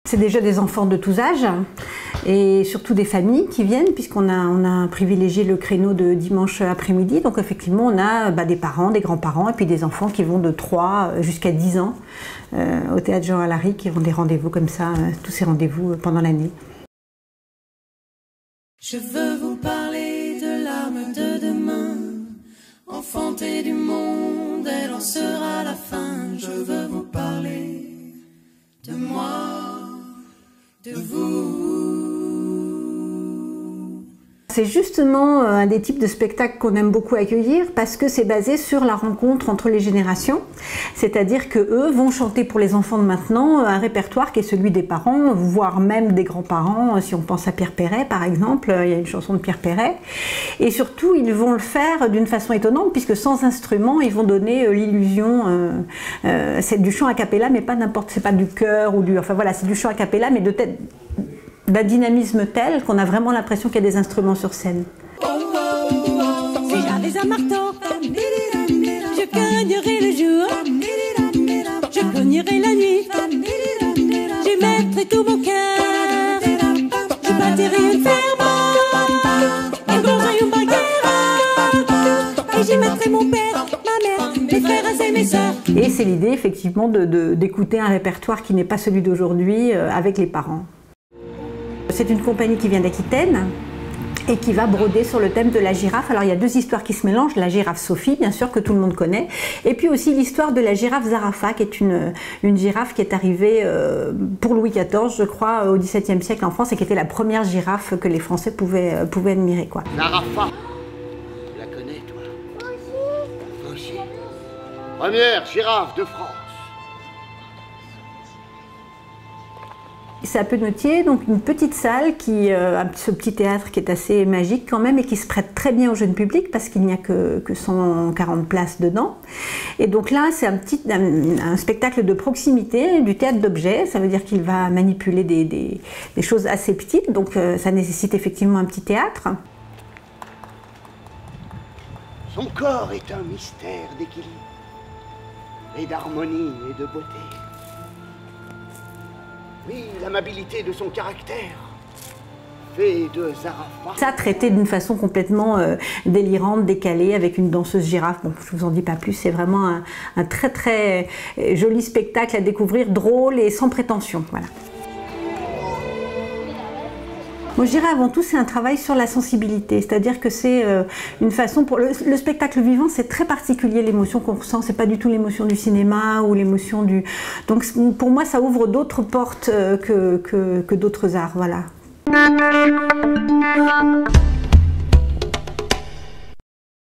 C'est déjà des enfants de tous âges et surtout des familles qui viennent, puisqu'on a privilégié le créneau de dimanche après-midi. Donc effectivement, on a des parents, des grands-parents et puis des enfants qui vont de 3 jusqu'à 10 ans au théâtre Jean Alary, qui ont des rendez-vous comme ça, tous ces rendez-vous pendant l'année. Je veux vous parler de l'âme de demain, enfantée du monde, elle en sera la fin. Je veux vous parler de moi, de vous. C'est justement un des types de spectacles qu'on aime beaucoup accueillir parce que c'est basé sur la rencontre entre les générations. C'est-à-dire qu'eux vont chanter pour les enfants de maintenant un répertoire qui est celui des parents, voire même des grands-parents. Si on pense à Pierre Perret par exemple, il y a une chanson de Pierre Perret. Et surtout, ils vont le faire d'une façon étonnante puisque sans instrument, ils vont donner l'illusion. C'est du chant a cappella, mais pas n'importe, c'est pas du chœur ou du. Enfin voilà, c'est du chant a cappella, mais d'un dynamisme tel qu'on a vraiment l'impression qu'il y a des instruments sur scène. Si j'avais un marteau, je cognerais le jour, je cognerais la nuit, j'y mettrais tout mon cœur, je bâtirais une ferme, un bon royaume baguère, et j'y mettrais mon père, ma mère, mes frères et mes sœurs. Et c'est l'idée effectivement d'écouter un répertoire qui n'est pas celui d'aujourd'hui avec les parents. C'est une compagnie qui vient d'Aquitaine et qui va broder sur le thème de la girafe. Alors il y a deux histoires qui se mélangent, la girafe Sophie, bien sûr, que tout le monde connaît, et puis aussi l'histoire de la girafe Zarafa, qui est une girafe qui est arrivée pour Louis XIV, je crois, au XVIIe siècle en France, et qui était la première girafe que les Français pouvaient admirer, quoi. Zarafa, tu la connais, toi? Aussi. Première girafe de France. C'est à Penautier, donc une petite salle, ce petit théâtre qui est assez magique quand même et qui se prête très bien au jeune public parce qu'il n'y a que 140 places dedans. Et donc là, c'est un spectacle de proximité, du théâtre d'objets. Ça veut dire qu'il va manipuler des choses assez petites, donc ça nécessite effectivement un petit théâtre. Son corps est un mystère d'équilibre et d'harmonie et de beauté. Oui, l'amabilité de son caractère fait de Zarafa. Ça traité d'une façon complètement délirante, décalée, avec une danseuse girafe. Bon, je vous en dis pas plus, c'est vraiment un très très joli spectacle à découvrir, drôle et sans prétention. Voilà. Moi, je dirais avant tout, c'est un travail sur la sensibilité, c'est-à-dire que c'est une façon pour le spectacle vivant, c'est très particulier l'émotion qu'on ressent, c'est pas du tout l'émotion du cinéma ou l'émotion du. Donc pour moi, ça ouvre d'autres portes que d'autres arts, voilà.